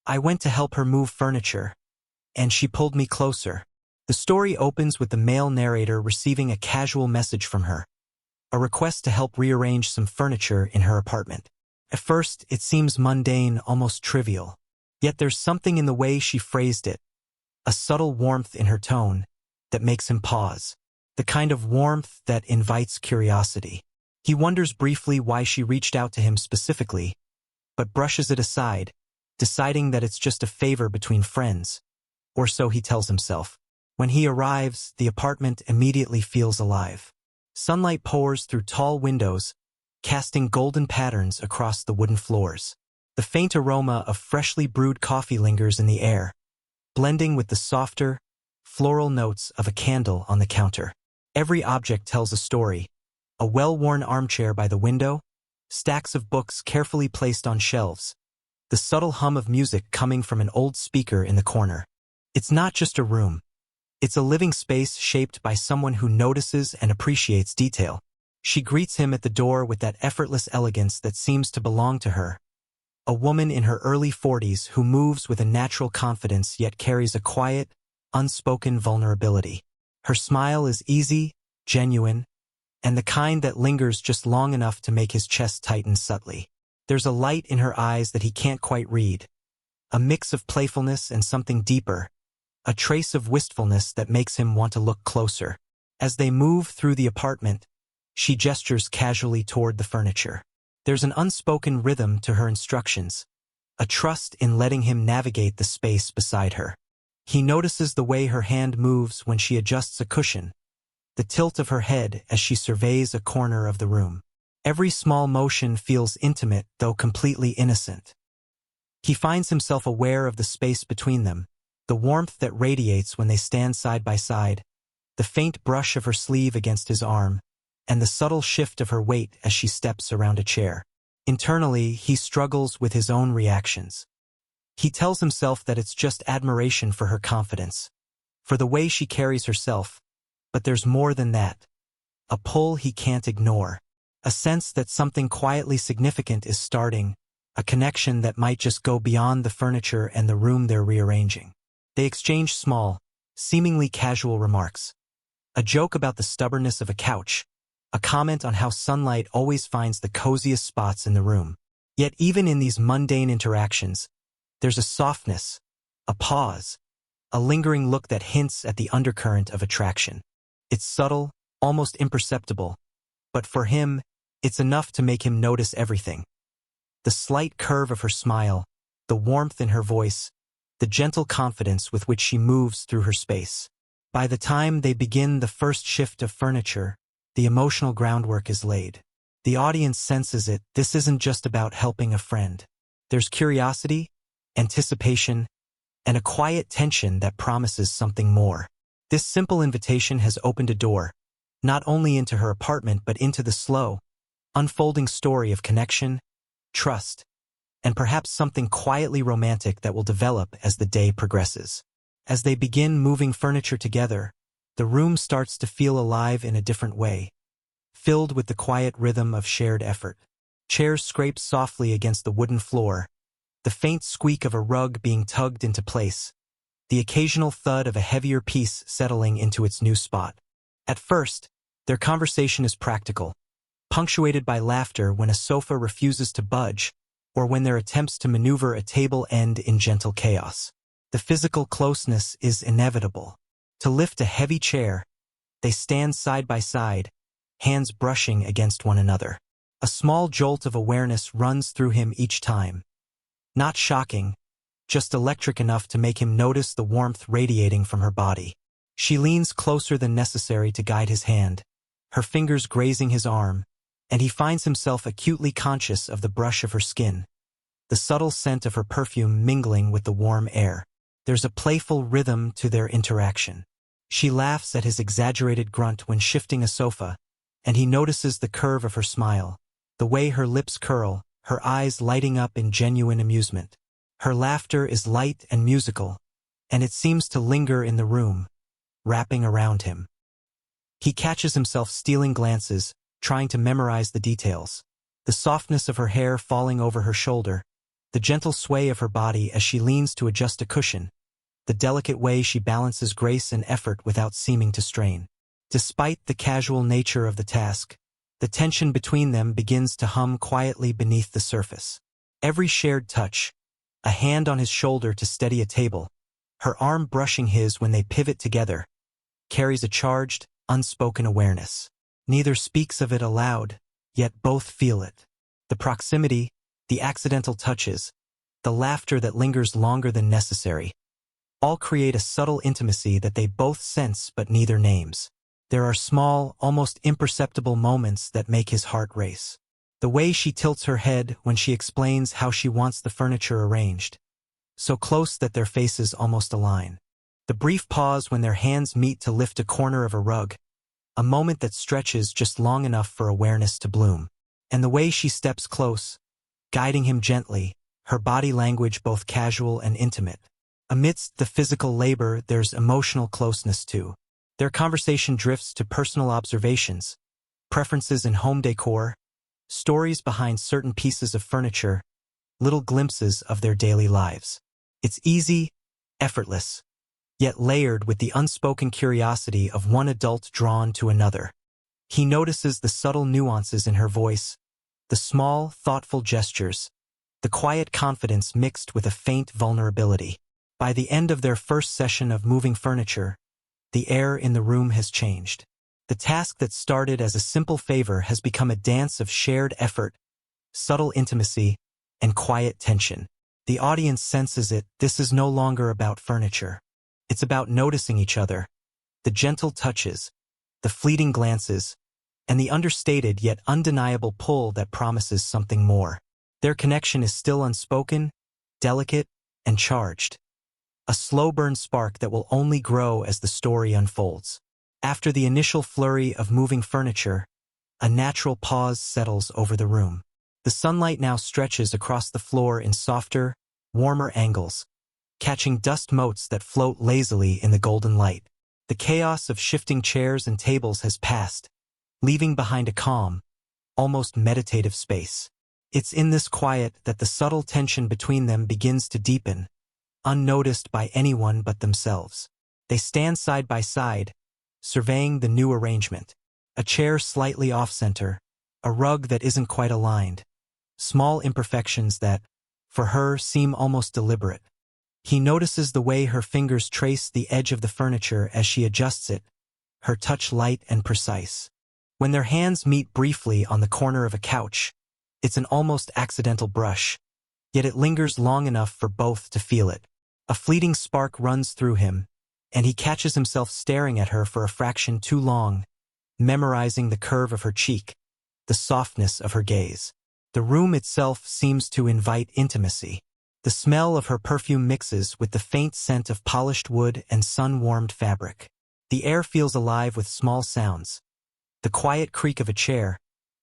I went to help her move furniture, and she pulled me closer. The story opens with the male narrator receiving a casual message from her, a request to help rearrange some furniture in her apartment. At first, it seems mundane, almost trivial. Yet there's something in the way she phrased it, a subtle warmth in her tone, that makes him pause. The kind of warmth that invites curiosity. He wonders briefly why she reached out to him specifically, but brushes it aside, deciding that it's just a favor between friends, or so he tells himself. When he arrives, the apartment immediately feels alive. Sunlight pours through tall windows, casting golden patterns across the wooden floors. The faint aroma of freshly brewed coffee lingers in the air, blending with the softer, floral notes of a candle on the counter. Every object tells a story. A well-worn armchair by the window, stacks of books carefully placed on shelves, the subtle hum of music coming from an old speaker in the corner. It's not just a room. It's a living space shaped by someone who notices and appreciates detail. She greets him at the door with that effortless elegance that seems to belong to her. A woman in her early 40s who moves with a natural confidence yet carries a quiet, unspoken vulnerability. Her smile is easy, genuine, and the kind that lingers just long enough to make his chest tighten subtly. There's a light in her eyes that he can't quite read, a mix of playfulness and something deeper, a trace of wistfulness that makes him want to look closer. As they move through the apartment, she gestures casually toward the furniture. There's an unspoken rhythm to her instructions, a trust in letting him navigate the space beside her. He notices the way her hand moves when she adjusts a cushion, the tilt of her head as she surveys a corner of the room. Every small motion feels intimate, though completely innocent. He finds himself aware of the space between them, the warmth that radiates when they stand side by side, the faint brush of her sleeve against his arm, and the subtle shift of her weight as she steps around a chair. Internally, he struggles with his own reactions. He tells himself that it's just admiration for her confidence, for the way she carries herself, but there's more than that. A pull he can't ignore, a sense that something quietly significant is starting, a connection that might just go beyond the furniture and the room they're rearranging. They exchange small, seemingly casual remarks. A joke about the stubbornness of a couch, a comment on how sunlight always finds the coziest spots in the room. Yet even in these mundane interactions, there's a softness, a pause, a lingering look that hints at the undercurrent of attraction. It's subtle, almost imperceptible, but for him, it's enough to make him notice everything. The slight curve of her smile, the warmth in her voice, the gentle confidence with which she moves through her space. By the time they begin the first shift of furniture, the emotional groundwork is laid. The audience senses it. This isn't just about helping a friend. There's curiosity, anticipation, and a quiet tension that promises something more. This simple invitation has opened a door, not only into her apartment but into the slow, unfolding story of connection, trust, and perhaps something quietly romantic that will develop as the day progresses. As they begin moving furniture together, the room starts to feel alive in a different way, filled with the quiet rhythm of shared effort. Chairs scrape softly against the wooden floor, the faint squeak of a rug being tugged into place, the occasional thud of a heavier piece settling into its new spot. At first, their conversation is practical, punctuated by laughter when a sofa refuses to budge, or when their attempts to maneuver a table end in gentle chaos. The physical closeness is inevitable. To lift a heavy chair, they stand side by side, hands brushing against one another. A small jolt of awareness runs through him each time. Not shocking, just electric enough to make him notice the warmth radiating from her body. She leans closer than necessary to guide his hand, her fingers grazing his arm, and he finds himself acutely conscious of the brush of her skin, the subtle scent of her perfume mingling with the warm air. There's a playful rhythm to their interaction. She laughs at his exaggerated grunt when shifting a sofa, and he notices the curve of her smile, the way her lips curl, her eyes lighting up in genuine amusement. Her laughter is light and musical, and it seems to linger in the room, wrapping around him. He catches himself stealing glances, trying to memorize the details. The softness of her hair falling over her shoulder, The gentle sway of her body as she leans to adjust a cushion, the delicate way she balances grace and effort without seeming to strain. Despite the casual nature of the task, the tension between them begins to hum quietly beneath the surface. Every shared touch, a hand on his shoulder to steady a table, her arm brushing his when they pivot together, carries a charged, unspoken awareness. Neither speaks of it aloud, yet both feel it. The proximity, the accidental touches, the laughter that lingers longer than necessary, all create a subtle intimacy that they both sense but neither names. There are small, almost imperceptible moments that make his heart race. The way she tilts her head when she explains how she wants the furniture arranged, so close that their faces almost align. The brief pause when their hands meet to lift a corner of a rug, a moment that stretches just long enough for awareness to bloom. And the way she steps close, guiding him gently, her body language both casual and intimate. Amidst the physical labor, there's emotional closeness too. Their conversation drifts to personal observations, preferences in home decor, stories behind certain pieces of furniture, little glimpses of their daily lives. It's easy, effortless, yet layered with the unspoken curiosity of one adult drawn to another. He notices the subtle nuances in her voice, the small, thoughtful gestures, the quiet confidence mixed with a faint vulnerability. By the end of their first session of moving furniture, the air in the room has changed. The task that started as a simple favor has become a dance of shared effort, subtle intimacy, and quiet tension. The audience senses it. This is no longer about furniture. It's about noticing each other, the gentle touches, the fleeting glances, and the understated yet undeniable pull that promises something more. Their connection is still unspoken, delicate, and charged. A slow-burn spark that will only grow as the story unfolds. After the initial flurry of moving furniture, a natural pause settles over the room. The sunlight now stretches across the floor in softer, warmer angles, catching dust motes that float lazily in the golden light. The chaos of shifting chairs and tables has passed, leaving behind a calm, almost meditative space. It's in this quiet that the subtle tension between them begins to deepen, unnoticed by anyone but themselves. They stand side by side, surveying the new arrangement. A chair slightly off-center, a rug that isn't quite aligned, small imperfections that, for her, seem almost deliberate. He notices the way her fingers trace the edge of the furniture as she adjusts it, her touch light and precise. When their hands meet briefly on the corner of a couch, it's an almost accidental brush, yet it lingers long enough for both to feel it. A fleeting spark runs through him, and he catches himself staring at her for a fraction too long, memorizing the curve of her cheek, the softness of her gaze. The room itself seems to invite intimacy. The smell of her perfume mixes with the faint scent of polished wood and sun-warmed fabric. The air feels alive with small sounds. The quiet creak of a chair,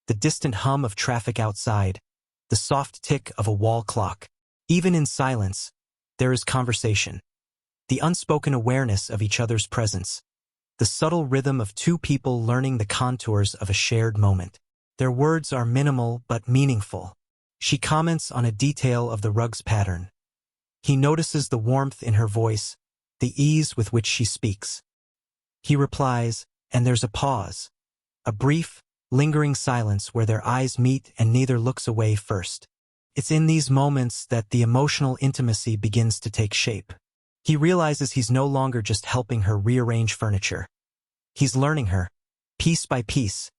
the distant hum of traffic outside, the soft tick of a wall clock. Even in silence, there is conversation. The unspoken awareness of each other's presence. The subtle rhythm of two people learning the contours of a shared moment. Their words are minimal but meaningful. She comments on a detail of the rug's pattern. He notices the warmth in her voice, the ease with which she speaks. He replies, and there's a pause. A brief, lingering silence where their eyes meet and neither looks away first. It's in these moments that the emotional intimacy begins to take shape. He realizes he's no longer just helping her rearrange furniture. He's learning her, piece by piece,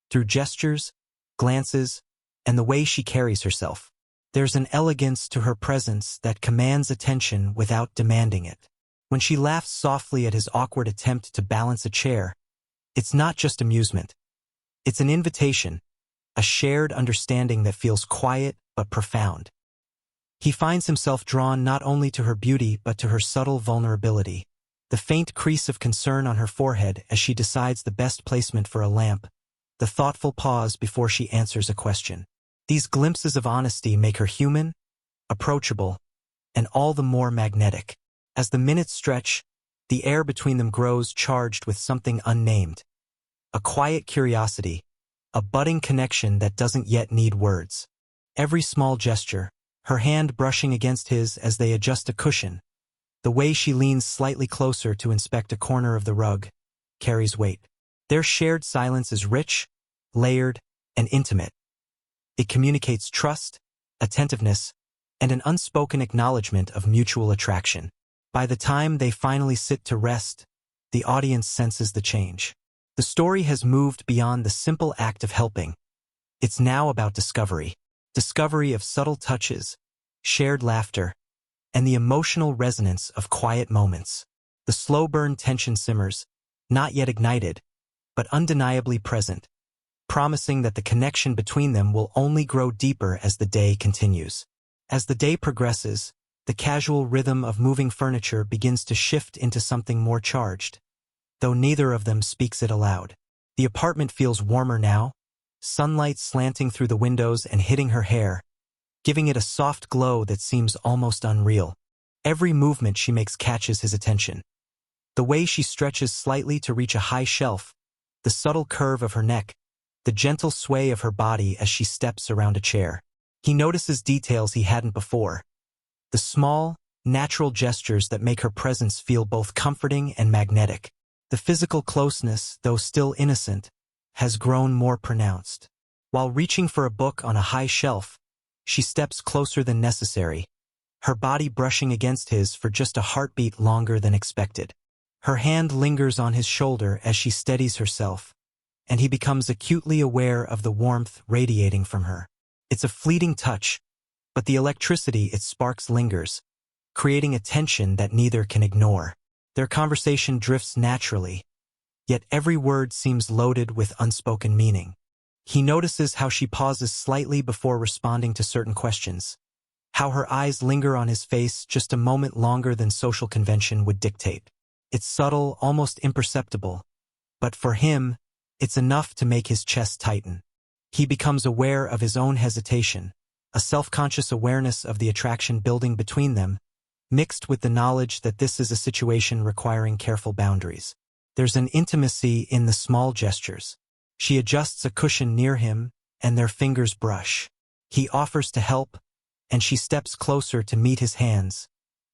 through gestures, glances, and the way she carries herself. There's an elegance to her presence that commands attention without demanding it. When she laughs softly at his awkward attempt to balance a chair, it's not just amusement. It's an invitation, a shared understanding that feels quiet but profound. He finds himself drawn not only to her beauty but to her subtle vulnerability, the faint crease of concern on her forehead as she decides the best placement for a lamp, the thoughtful pause before she answers a question. These glimpses of honesty make her human, approachable, and all the more magnetic. As the minutes stretch, the air between them grows charged with something unnamed. A quiet curiosity, a budding connection that doesn't yet need words. Every small gesture, her hand brushing against his as they adjust a cushion. The way she leans slightly closer to inspect a corner of the rug carries weight. Their shared silence is rich, layered, and intimate. It communicates trust, attentiveness, and an unspoken acknowledgement of mutual attraction. By the time they finally sit to rest, the audience senses the change. The story has moved beyond the simple act of helping. It's now about discovery. Discovery of subtle touches, shared laughter, and the emotional resonance of quiet moments. The slow burn tension simmers, not yet ignited, but undeniably present, promising that the connection between them will only grow deeper as the day continues. As the day progresses, the casual rhythm of moving furniture begins to shift into something more charged, though neither of them speaks it aloud. The apartment feels warmer now, sunlight slanting through the windows and hitting her hair, giving it a soft glow that seems almost unreal. Every movement she makes catches his attention. The way she stretches slightly to reach a high shelf, the subtle curve of her neck, the gentle sway of her body as she steps around a chair. He notices details he hadn't before. The small, natural gestures that make her presence feel both comforting and magnetic. The physical closeness, though still innocent, has grown more pronounced. While reaching for a book on a high shelf, she steps closer than necessary, her body brushing against his for just a heartbeat longer than expected. Her hand lingers on his shoulder as she steadies herself, and he becomes acutely aware of the warmth radiating from her. It's a fleeting touch, but the electricity it sparks lingers, creating a tension that neither can ignore. Their conversation drifts naturally, yet every word seems loaded with unspoken meaning. He notices how she pauses slightly before responding to certain questions, how her eyes linger on his face just a moment longer than social convention would dictate. It's subtle, almost imperceptible, but for him, it's enough to make his chest tighten. He becomes aware of his own hesitation, a self-conscious awareness of the attraction building between them, mixed with the knowledge that this is a situation requiring careful boundaries. There's an intimacy in the small gestures. She adjusts a cushion near him, and their fingers brush. He offers to help, and she steps closer to meet his hands,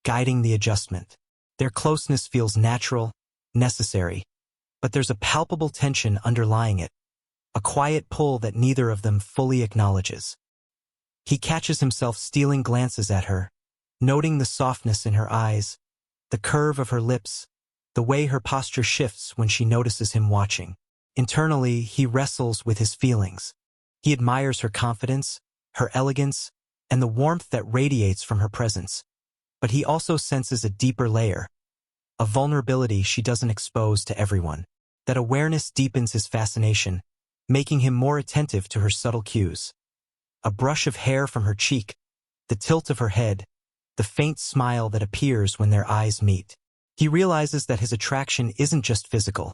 guiding the adjustment. Their closeness feels natural, necessary, but there's a palpable tension underlying it, a quiet pull that neither of them fully acknowledges. He catches himself stealing glances at her, noting the softness in her eyes, the curve of her lips, the way her posture shifts when she notices him watching. Internally, he wrestles with his feelings. He admires her confidence, her elegance, and the warmth that radiates from her presence. But he also senses a deeper layer, a vulnerability she doesn't expose to everyone. That awareness deepens his fascination, making him more attentive to her subtle cues. A brush of hair from her cheek, the tilt of her head, the faint smile that appears when their eyes meet. He realizes that his attraction isn't just physical.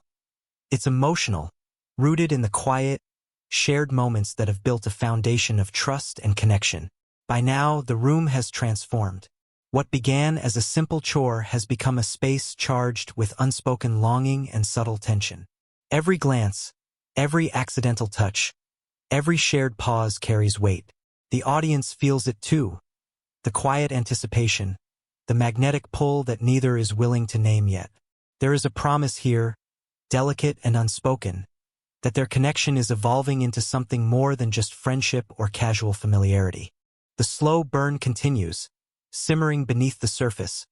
It's emotional, rooted in the quiet, shared moments that have built a foundation of trust and connection. By now, the room has transformed. What began as a simple chore has become a space charged with unspoken longing and subtle tension. Every glance, every accidental touch, every shared pause carries weight. The audience feels it too. The quiet anticipation, the magnetic pull that neither is willing to name yet. There is a promise here, delicate and unspoken, that their connection is evolving into something more than just friendship or casual familiarity. The slow burn continues, simmering beneath the surface,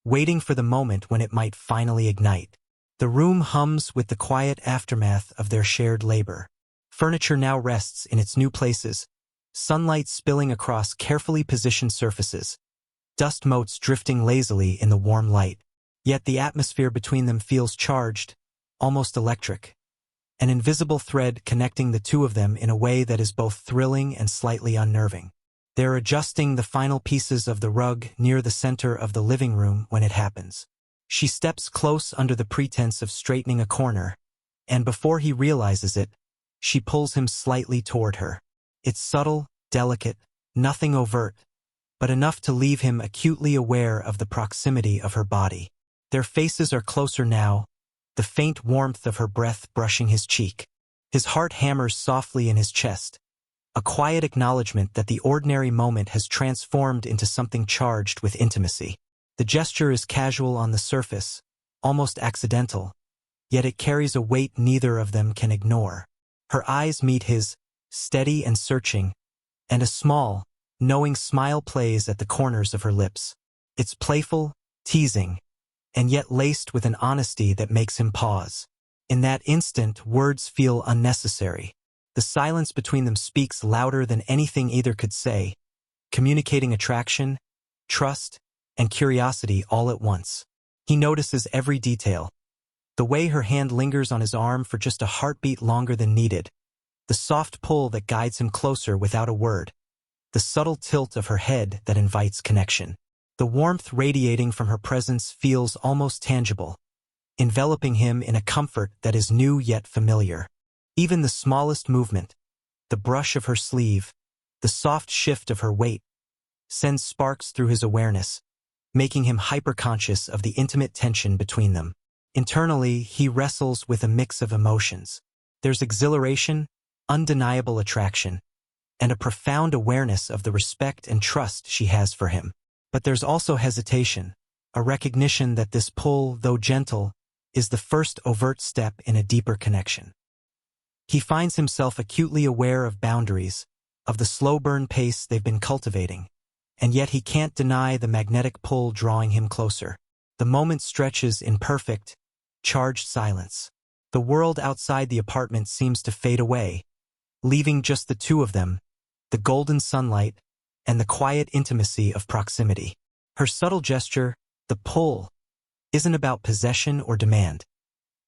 waiting for the moment when it might finally ignite. The room hums with the quiet aftermath of their shared labor. Furniture now rests in its new places, sunlight spilling across carefully positioned surfaces, dust motes drifting lazily in the warm light. Yet the atmosphere between them feels charged, almost electric, an invisible thread connecting the two of them in a way that is both thrilling and slightly unnerving. They're adjusting the final pieces of the rug near the center of the living room when it happens. She steps close under the pretense of straightening a corner, and before he realizes it, she pulls him slightly toward her. It's subtle, delicate, nothing overt, but enough to leave him acutely aware of the proximity of her body. Their faces are closer now, the faint warmth of her breath brushing his cheek. His heart hammers softly in his chest, a quiet acknowledgement that the ordinary moment has transformed into something charged with intimacy. The gesture is casual on the surface, almost accidental, yet it carries a weight neither of them can ignore. Her eyes meet his, steady and searching, and a small, knowing smile plays at the corners of her lips. It's playful, teasing, and yet laced with an honesty that makes him pause. In that instant, words feel unnecessary. The silence between them speaks louder than anything either could say, communicating attraction, trust, and curiosity all at once. He notices every detail. The way her hand lingers on his arm for just a heartbeat longer than needed. The soft pull that guides him closer without a word. The subtle tilt of her head that invites connection. The warmth radiating from her presence feels almost tangible, enveloping him in a comfort that is new yet familiar. Even the smallest movement, the brush of her sleeve, the soft shift of her weight, sends sparks through his awareness, making him hyper-conscious of the intimate tension between them. Internally, he wrestles with a mix of emotions. There's exhilaration, undeniable attraction, and a profound awareness of the respect and trust she has for him. But there's also hesitation, a recognition that this pull, though gentle, is the first overt step in a deeper connection. He finds himself acutely aware of boundaries, of the slow burn pace they've been cultivating, and yet he can't deny the magnetic pull drawing him closer. The moment stretches in perfect, charged silence. The world outside the apartment seems to fade away, leaving just the two of them, the golden sunlight, and the quiet intimacy of proximity. Her subtle gesture, the pull, isn't about possession or demand.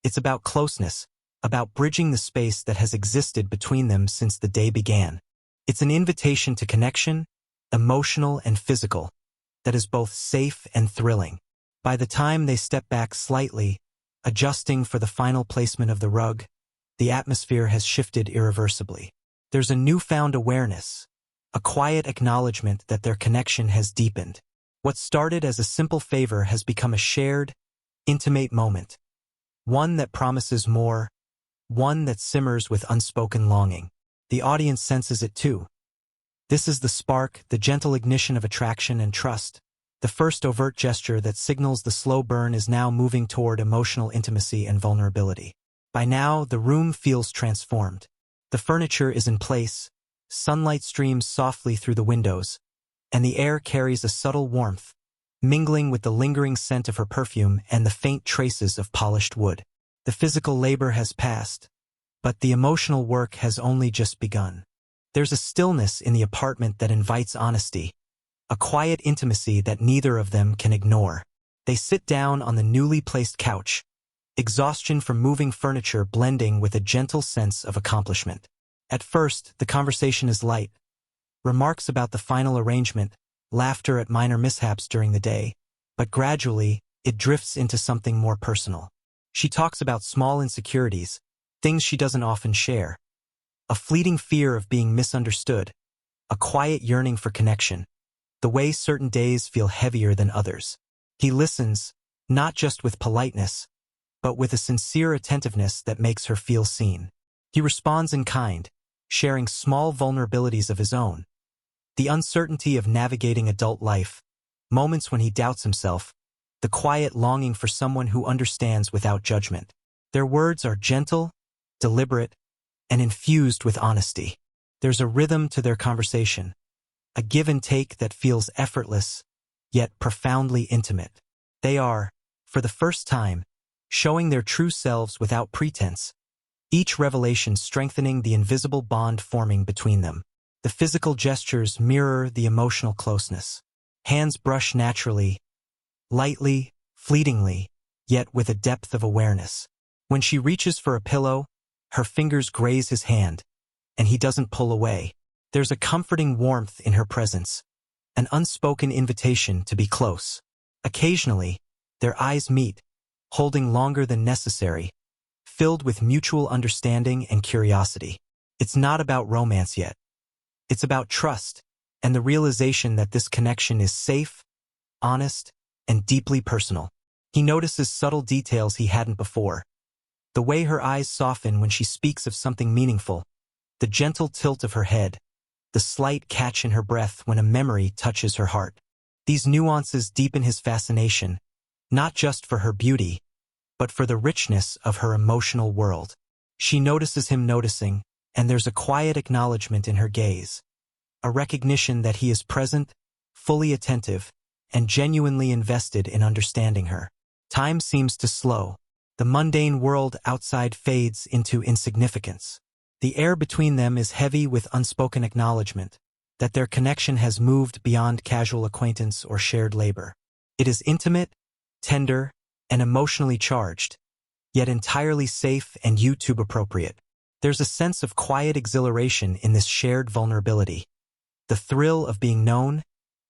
It's about closeness, about bridging the space that has existed between them since the day began. It's an invitation to connection, emotional and physical, that is both safe and thrilling. By the time they step back slightly, adjusting for the final placement of the rug, the atmosphere has shifted irreversibly. There's a newfound awareness, a quiet acknowledgement that their connection has deepened. What started as a simple favor has become a shared, intimate moment, one that promises more, one that simmers with unspoken longing. The audience senses it too. This is the spark, the gentle ignition of attraction and trust. The first overt gesture that signals the slow burn is now moving toward emotional intimacy and vulnerability. By now, the room feels transformed. The furniture is in place, sunlight streams softly through the windows, and the air carries a subtle warmth, mingling with the lingering scent of her perfume and the faint traces of polished wood. The physical labor has passed, but the emotional work has only just begun. There's a stillness in the apartment that invites honesty, a quiet intimacy that neither of them can ignore. They sit down on the newly placed couch, exhaustion from moving furniture blending with a gentle sense of accomplishment. At first, the conversation is light. Remarks about the final arrangement, laughter at minor mishaps during the day, but gradually, it drifts into something more personal. She talks about small insecurities, things she doesn't often share, a fleeting fear of being misunderstood, a quiet yearning for connection, the way certain days feel heavier than others. He listens, not just with politeness, but with a sincere attentiveness that makes her feel seen. He responds in kind, sharing small vulnerabilities of his own, the uncertainty of navigating adult life, moments when he doubts himself, the quiet longing for someone who understands without judgment. Their words are gentle, deliberate, and infused with honesty. There's a rhythm to their conversation, a give and take that feels effortless, yet profoundly intimate. They are, for the first time, showing their true selves without pretense, each revelation strengthening the invisible bond forming between them. The physical gestures mirror the emotional closeness. Hands brush naturally, lightly, fleetingly, yet with a depth of awareness. When she reaches for a pillow, her fingers graze his hand, and he doesn't pull away. There's a comforting warmth in her presence, an unspoken invitation to be close. Occasionally, their eyes meet, holding longer than necessary, filled with mutual understanding and curiosity. It's not about romance yet. It's about trust, and the realization that this connection is safe, honest, and deeply personal. He notices subtle details he hadn't before. The way her eyes soften when she speaks of something meaningful, the gentle tilt of her head, the slight catch in her breath when a memory touches her heart. These nuances deepen his fascination, not just for her beauty, but for the richness of her emotional world. She notices him noticing, and there's a quiet acknowledgement in her gaze, a recognition that he is present, fully attentive, and genuinely invested in understanding her. Time seems to slow. The mundane world outside fades into insignificance. The air between them is heavy with unspoken acknowledgement that their connection has moved beyond casual acquaintance or shared labor. It is intimate, tender, and emotionally charged, yet entirely safe and YouTube appropriate. There's a sense of quiet exhilaration in this shared vulnerability, the thrill of being known,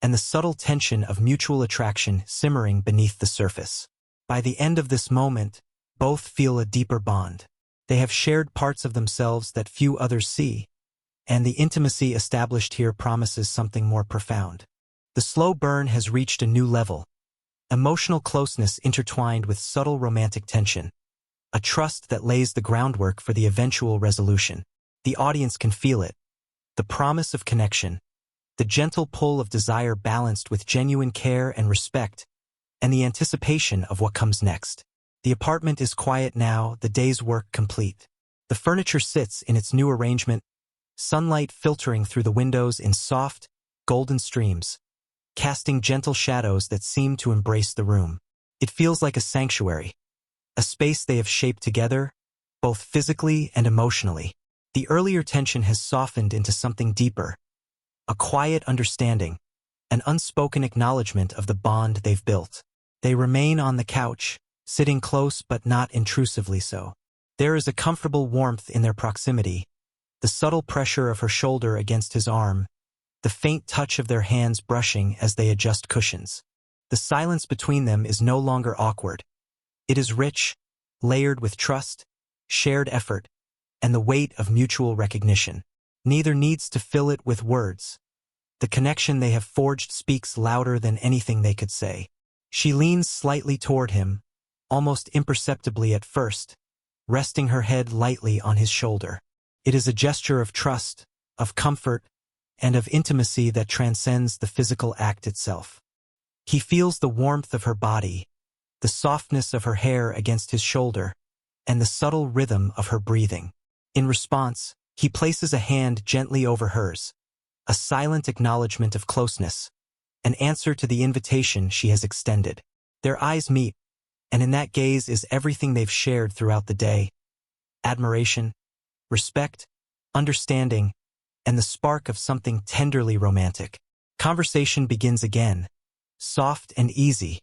and the subtle tension of mutual attraction simmering beneath the surface. By the end of this moment, both feel a deeper bond. They have shared parts of themselves that few others see, and the intimacy established here promises something more profound. The slow burn has reached a new level, emotional closeness intertwined with subtle romantic tension, a trust that lays the groundwork for the eventual resolution. The audience can feel it, the promise of connection, the gentle pull of desire balanced with genuine care and respect, and the anticipation of what comes next. The apartment is quiet now, the day's work complete. The furniture sits in its new arrangement, sunlight filtering through the windows in soft, golden streams, casting gentle shadows that seem to embrace the room. It feels like a sanctuary, a space they have shaped together, both physically and emotionally. The earlier tension has softened into something deeper, a quiet understanding, an unspoken acknowledgement of the bond they've built. They remain on the couch, sitting close but not intrusively so. There is a comfortable warmth in their proximity, the subtle pressure of her shoulder against his arm, the faint touch of their hands brushing as they adjust cushions. The silence between them is no longer awkward. It is rich, layered with trust, shared effort, and the weight of mutual recognition. Neither needs to fill it with words. The connection they have forged speaks louder than anything they could say. She leans slightly toward him, almost imperceptibly at first, resting her head lightly on his shoulder. It is a gesture of trust, of comfort, and of intimacy that transcends the physical act itself. He feels the warmth of her body, the softness of her hair against his shoulder, and the subtle rhythm of her breathing. In response, he places a hand gently over hers, a silent acknowledgement of closeness, an answer to the invitation she has extended. Their eyes meet, and in that gaze is everything they've shared throughout the day: admiration, respect, understanding, and the spark of something tenderly romantic. Conversation begins again, soft and easy,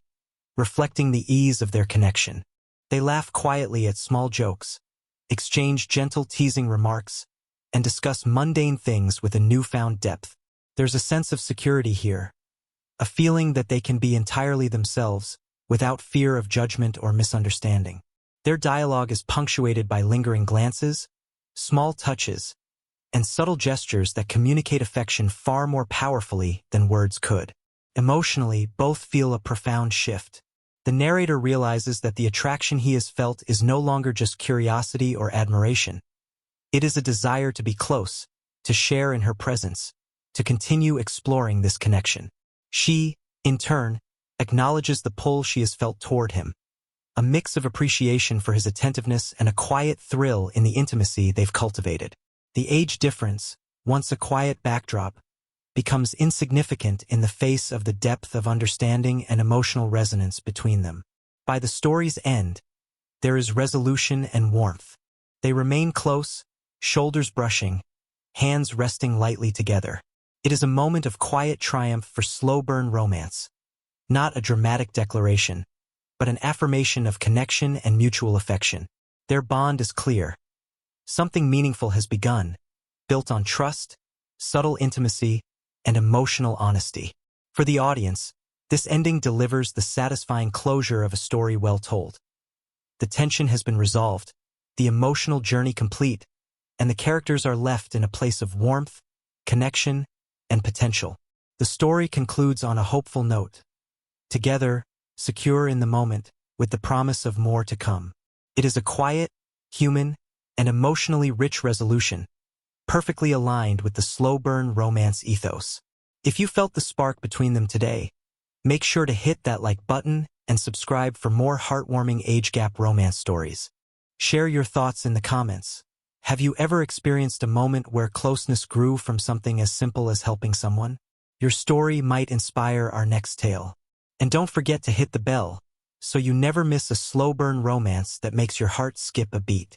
reflecting the ease of their connection. They laugh quietly at small jokes, exchange gentle teasing remarks, and discuss mundane things with a newfound depth. There's a sense of security here, a feeling that they can be entirely themselves, without fear of judgment or misunderstanding. Their dialogue is punctuated by lingering glances, small touches, and subtle gestures that communicate affection far more powerfully than words could. Emotionally, both feel a profound shift. The narrator realizes that the attraction he has felt is no longer just curiosity or admiration. It is a desire to be close, to share in her presence, to continue exploring this connection. She, in turn, acknowledges the pull she has felt toward him, a mix of appreciation for his attentiveness and a quiet thrill in the intimacy they've cultivated. The age difference, once a quiet backdrop, becomes insignificant in the face of the depth of understanding and emotional resonance between them. By the story's end, there is resolution and warmth. They remain close, shoulders brushing, hands resting lightly together. It is a moment of quiet triumph for slow-burn romance, not a dramatic declaration, but an affirmation of connection and mutual affection. Their bond is clear. Something meaningful has begun, built on trust, subtle intimacy, and emotional honesty. For the audience, this ending delivers the satisfying closure of a story well told. The tension has been resolved, the emotional journey complete, and the characters are left in a place of warmth, connection, and potential. The story concludes on a hopeful note. Together, secure in the moment, with the promise of more to come. It is a quiet, human, and emotionally rich resolution, perfectly aligned with the slow burn romance ethos. If you felt the spark between them today, make sure to hit that like button and subscribe for more heartwarming age gap romance stories. Share your thoughts in the comments. Have you ever experienced a moment where closeness grew from something as simple as helping someone? Your story might inspire our next tale. And don't forget to hit the bell so you never miss a slow burn romance that makes your heart skip a beat.